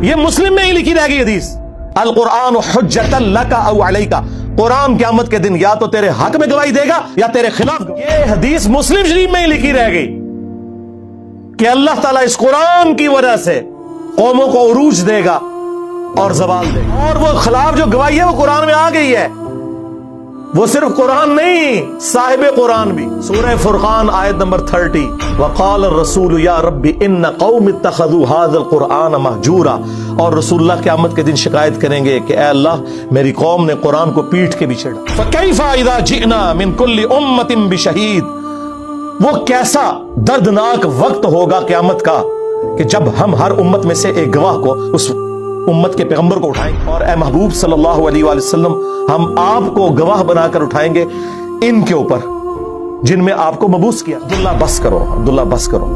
یہ مسلم میں ہی لکھی رہ گئی حدیث، القرآن حجۃ لک او علیک، قرآن قیامت کے دن یا تو تیرے حق میں گواہی دے گا یا تیرے خلاف گواہی۔ یہ حدیث مسلم شریف میں ہی لکھی رہ گئی کہ اللہ تعالیٰ اس قرآن کی وجہ سے قوموں کو عروج دے گا اور زوال دے گا، اور وہ خلاف جو گواہی ہے وہ قرآن میں آ گئی ہے۔ وہ صرف قرآن نہیں، صاحب قرآن بھی۔ سورہ فرقان آیت نمبر 30، وقال الرسول یا رب ان قوم اتخذوا هذا القرآن مہجورا، اور رسول اللہ قیامت کے دن شکایت کریں گے کہ اے اللہ میری قوم نے قرآن کو پیٹھ کے پیچھے ڈالا۔ فکیف اذا جئنا من کل امۃ بشہید، وہ کیسا دردناک وقت ہوگا قیامت کا کہ جب ہم ہر امت میں سے ایک گواہ کو، اس امت کے پیغمبر کو اٹھائیں، اور اے محبوب صلی اللہ علیہ وآلہ وسلم ہم آپ کو گواہ بنا کر اٹھائیں گے ان کے اوپر جن میں آپ کو مبعوث کیا۔ عبداللہ بس کرو، عبداللہ بس کرو،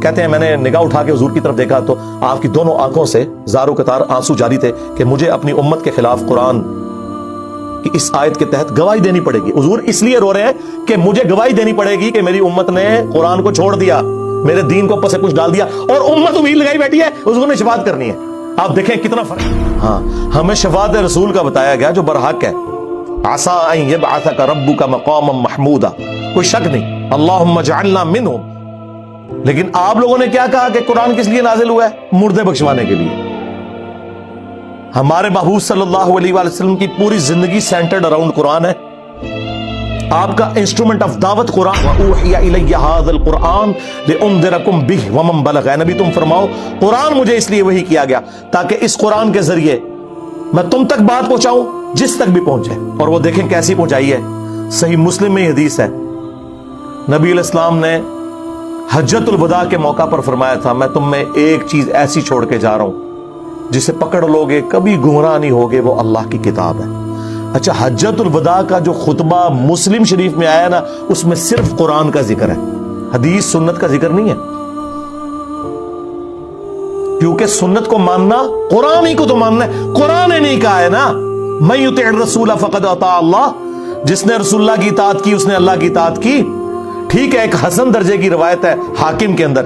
کہتے ہیں میں نے نگاہ اٹھا کے حضور کی طرف دیکھا تو آپ کی دونوں آنکھوں سے زاروں قطار آنسو جاری تھے کہ مجھے اپنی امت کے خلاف قرآن کی اس آیت کے تحت گواہی دینی پڑے گی۔ حضور اس لیے رو رہے ہیں کہ مجھے گواہی دینی پڑے گی کہ میری امت نے قرآن کو چھوڑ دیا، میرے دین کو پس پش ڈال دیا، اور امت امید لگائی بیٹھی ہے حضور نے شفاعت کرنی ہے۔ آپ دیکھیں کتنا فرق ہے۔ ہاں ہمیں شفاعت رسول کا بتایا گیا جو برحق ہے، عسى ان يبعثك ربك مقاما محمودا، کوئی شک نہیں، اللهم اجعلنا منهم۔ لیکن آپ لوگوں نے کیا کہا کہ قرآن کس لیے نازل ہوا ہے؟ مردے بخشوانے کے لیے۔ ہمارے محبوب صلی اللہ علیہ وآلہ وسلم کی پوری زندگی سینٹرڈ اراؤنڈ قرآن ہے، آپ کا انسٹرومنٹ آف دعوت قرآن۔ وَأُوحِيَ إِلَيَّ هَذَا الْقُرْآنُ لِأُنذِرَكُمْ بِهِ وَمَنْ بَلَغَ، اے نبی تم فرماؤ قرآن مجھے اس لیے وحی کیا گیا تاکہ اس قرآن کے ذریعے میں تم تک بات پہنچاؤں جس تک بھی پہنچے۔ اور وہ دیکھیں کیسی پہنچائی ہے، صحیح مسلم میں حدیث ہے، نبی علیہ السلام نے حجۃ الوداع کے موقع پر فرمایا تھا میں تم میں ایک چیز ایسی چھوڑ کے جا رہا ہوں جسے پکڑ لوگے کبھی گمراہ نہیں ہوگے، وہ اللہ کی کتاب ہے۔ اچھا، حجۃ الوداع کا جو خطبہ مسلم شریف میں آیا نا اس میں صرف قرآن کا ذکر ہے، حدیث سنت کا ذکر نہیں ہے، کیونکہ سنت کو ماننا قرآن ہی کو تو ماننا ہے، قرآن نے نہیں کہا ہے نا من یطع الرسول فقد اطاع اللہ، جس نے رسول اللہ کی اطاعت کی اس نے اللہ کی اطاعت کی۔ ٹھیک ہے، ایک حسن درجے کی روایت ہے حاکم کے اندر،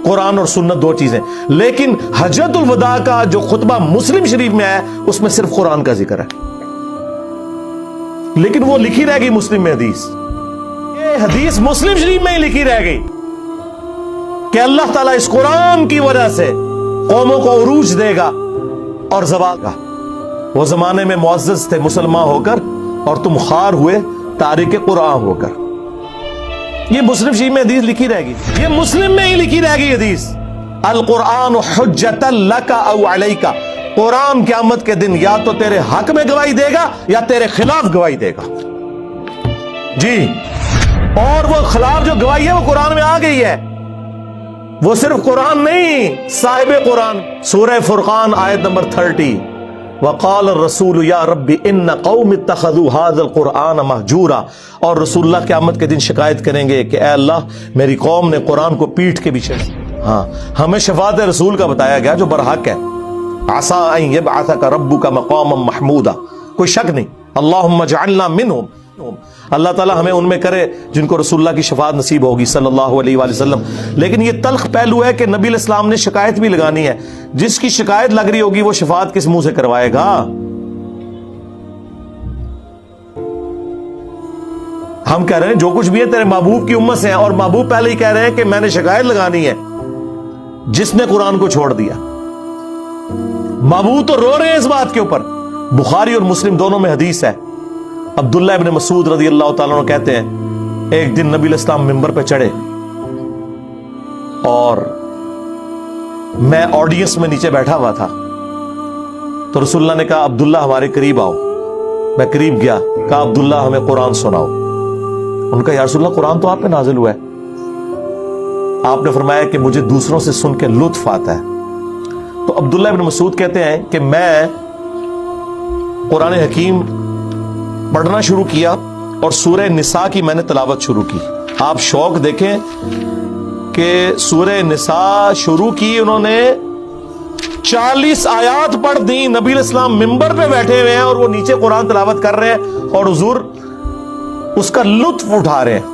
قرآن اور سنت دو چیزیں، لیکن حجۃ الوداع کا جو خطبہ مسلم شریف میں آیا اس میں صرف قرآن کا ذکر ہے، لیکن وہ لکھی رہ گئی مسلم میں حدیث۔ یہ حدیث مسلم شریف میں ہی لکھی رہ گئی کہ اللہ تعالیٰ اس قرآن کی وجہ سے قوموں کو عروج دے گا اور زوال گا۔ وہ زمانے میں معزز تھے مسلمان ہو کر اور تم خوار ہوئے تارک قرآن ہو کر۔ یہ مسلم شریف میں حدیث لکھی رہ گئی، یہ مسلم میں ہی لکھی رہ گئی حدیث، القرآن حجۃ لک او علیک، قرآن قیامت کے دن یا تو تیرے حق میں گواہی دے گا یا تیرے خلاف گواہی دے گا۔ جی، اور وہ خلاف جو گواہی ہے وہ قرآن میں آ گئی ہے، وہ صرف قرآن نہیں، صاحب قرآن۔ سورہ فرقان آیت نمبر 30، وقال الرسول یا رب ان قوم اتخذوا هذا القرآن مہجورا، اور رسول اللہ قیامت کے دن شکایت کریں گے کہ اے اللہ میری قوم نے قرآن کو پیٹھ کے پیچھے۔ ہاں ہمیں شفاعت رسول کا بتایا گیا جو برحق ہے، عسى ان يبعثك ربك مقاما محمودا، کوئی شک نہیں، اللهم اجعلنا منهم۔ اللہ تعالیٰ ہمیں ان میں کرے جن کو رسول اللہ کی شفاعت نصیب ہوگی صلی اللہ علیہ وآلہ وسلم۔ لیکن یہ تلخ پہلو ہے کہ نبی علیہ السلام نے شکایت بھی لگانی ہے، جس کی شکایت لگ رہی ہوگی وہ شفاعت کس منہ سے کروائے گا؟ ہم کہہ رہے ہیں جو کچھ بھی ہے تیرے محبوب کی امت سے ہے، اور محبوب پہلے ہی کہہ رہے ہیں کہ میں نے شکایت لگانی ہے جس نے قرآن کو چھوڑ دیا۔ محبوب تو رو رہے ہیں اس بات کے اوپر۔ بخاری اور مسلم دونوں میں حدیث ہے، عبداللہ ابن مسعود رضی اللہ تعالیٰ عنہ کہتے ہیں ایک دن نبی علیہ السلام ممبر پہ چڑھے اور میں آڈینس میں نیچے بیٹھا ہوا تھا، تو رسول اللہ نے کہا عبداللہ ہمارے قریب آؤ۔ میں قریب گیا، کہا عبداللہ ہمیں قرآن سناؤ۔ ان کا یا رسول اللہ قرآن تو آپ پہ نازل ہوا ہے۔ آپ نے فرمایا کہ مجھے دوسروں سے سن کے لطف آتا ہے۔ تو عبداللہ ابن مسعود کہتے ہیں کہ میں قرآن حکیم پڑھنا شروع کیا اور سورہ نساء کی میں نے تلاوت شروع کی۔ آپ شوق دیکھیں کہ سورہ نساء شروع کی، انہوں نے 40 آیات پڑھ دی، نبی علیہ السلام ممبر پہ بیٹھے ہوئے ہیں اور وہ نیچے قرآن تلاوت کر رہے ہیں اور حضور اس کا لطف اٹھا رہے ہیں۔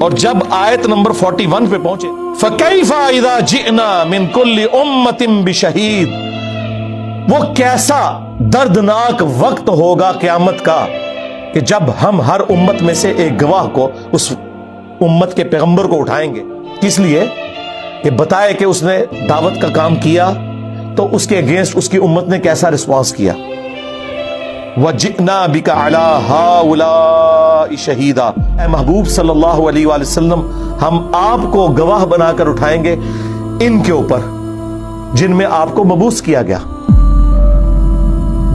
اور جب آیت نمبر 41 پہ پہنچے، فَكَيْفَ إِذَا جِئْنَا مِن كُلِّ أُمَّةٍ بِشَهِيدٍ، وہ کیسا دردناک وقت ہوگا قیامت کا کہ جب ہم ہر امت میں سے ایک گواہ کو اس امت کے پیغمبر کو اٹھائیں گے، کس لیے کہ بتائے کہ اس نے دعوت کا کام کیا تو اس کے اگینسٹ اس کی امت نے کیسا رسپانس کیا۔ وَجِئْنَا بِكَ عَلَىٰ هَٰؤُلَاءِ شَهِيدًا، اے محبوب صلی اللہ علیہ وآلہ وسلم، ہم آپ کو گواہ بنا کر اٹھائیں گے ان کے اوپر جن میں آپ کو مبعوث کیا گیا۔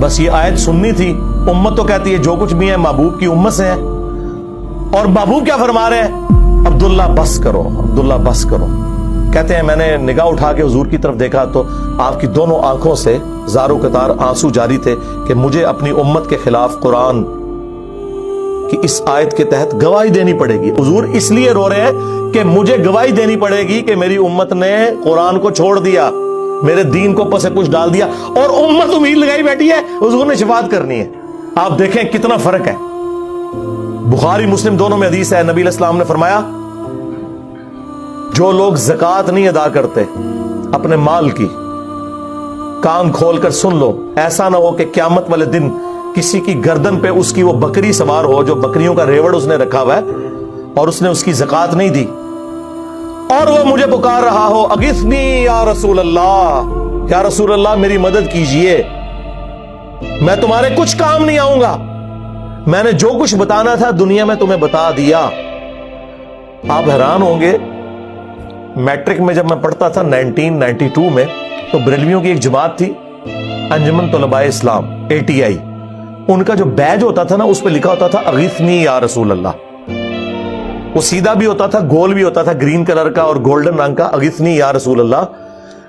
بس یہ آیت سننی تھی، امت تو کہتی ہے جو کچھ بھی ہے محبوب کی امت سے ہے، اور محبوب کیا فرما رہے ہیں؟ عبداللہ بس کرو، عبداللہ بس کرو۔ کہتے ہیں میں نے نگاہ اٹھا کے حضور کی طرف دیکھا تو آپ کی دونوں آنکھوں سے زارو قطار آنسو جاری تھے کہ مجھے اپنی امت کے خلاف قرآن کی اس آیت کے تحت گواہی دینی پڑے گی۔ حضور اس لیے رو رہے ہیں کہ مجھے گواہی دینی پڑے گی کہ میری امت نے قرآن کو چھوڑ دیا، میرے دین کو پس پش ڈال دیا، اور امت امید لگائی بیٹھی ہے حضور نے شفاعت کرنی ہے۔ آپ دیکھیں کتنا فرق ہے۔ بخاری مسلم دونوں میں حدیث ہے، نبی علیہ السلام نے فرمایا جو لوگ زکوٰۃ نہیں ادا کرتے اپنے مال کی، کان کھول کر سن لو، ایسا نہ ہو کہ قیامت والے دن کسی کی گردن پہ اس کی وہ بکری سوار ہو جو بکریوں کا ریوڑ اس نے رکھا ہوا ہے اور اس نے اس کی زکوٰۃ نہیں دی، اور وہ مجھے پکار رہا ہو اغثنی یا رسول اللہ، یا رسول اللہ میری مدد کیجئے، میں تمہارے کچھ کام نہیں آؤں گا، میں نے جو کچھ بتانا تھا دنیا میں تمہیں بتا دیا۔ آپ حیران ہوں گے، میٹرک میں جب میں پڑھتا تھا 1992 میں، تو بریلویوں کی ایک جماعت تھی انجمن طلباء اسلام ATI، ان کا جو بیج ہوتا تھا نا اس پہ لکھا ہوتا تھا اغثنی یا رسول اللہ، وہ سیدھا بھی ہوتا تھا، گول بھی ہوتا تھا، گرین کلر کا اور گولڈن رنگ کا، اغثنی یا رسول اللہ۔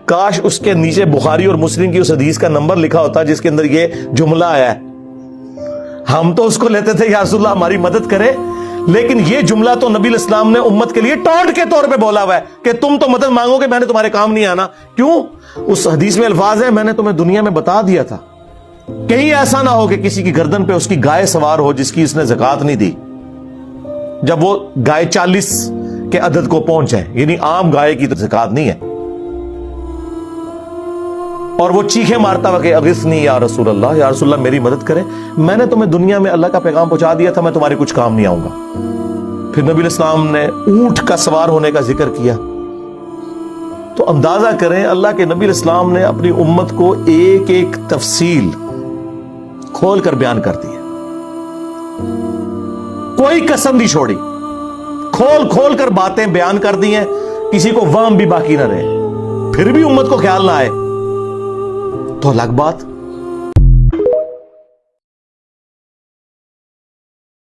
کاش اس کے نیچے بخاری اور مسلم کی اس حدیث کا نمبر لکھا ہوتا جس کے اندر یہ جملہ آیا ہے، ہم تو اس کو لیتے تھے یا رسول اللہ ہماری مدد کرے، لیکن یہ جملہ تو نبی علیہ السلام نے امت کے لیے ٹونٹ کے طور پہ بولا ہوا ہے کہ تم تو مدد مانگو گے، میں نے تمہارے کام نہیں آنا۔ کیوں؟ اس حدیث میں الفاظ ہے میں نے تمہیں دنیا میں بتا دیا تھا، کہیں ایسا نہ ہو کہ کسی کی گردن پہ اس کی گائے سوار ہو جس کی اس نے زکوٰۃ نہیں دی، جب وہ گائے 40 کے عدد کو پہنچے، یعنی عام گائے کی زکوٰۃ نہیں ہے، اور وہ چیخیں مارتا ہوا کہ اغثنی یا رسول اللہ، یا رسول اللہ میری مدد کرے، میں نے تمہیں دنیا میں اللہ کا پیغام پہنچا دیا تھا، میں تمہارے کچھ کام نہیں آؤں گا۔ پھر نبی علیہ السلام نے اونٹ کا سوار ہونے کا ذکر کیا، تو اندازہ کریں اللہ کے نبی علیہ السلام نے اپنی امت کو ایک ایک تفصیل کھول کر بیان کر دی ہے، کوئی قسم نہیں چھوڑی، کھول کھول کر باتیں بیان کر دی ہیں، کسی کو وہم بھی باقی نہ رہے، پھر بھی امت کو خیال نہ آئے تو الگ بات۔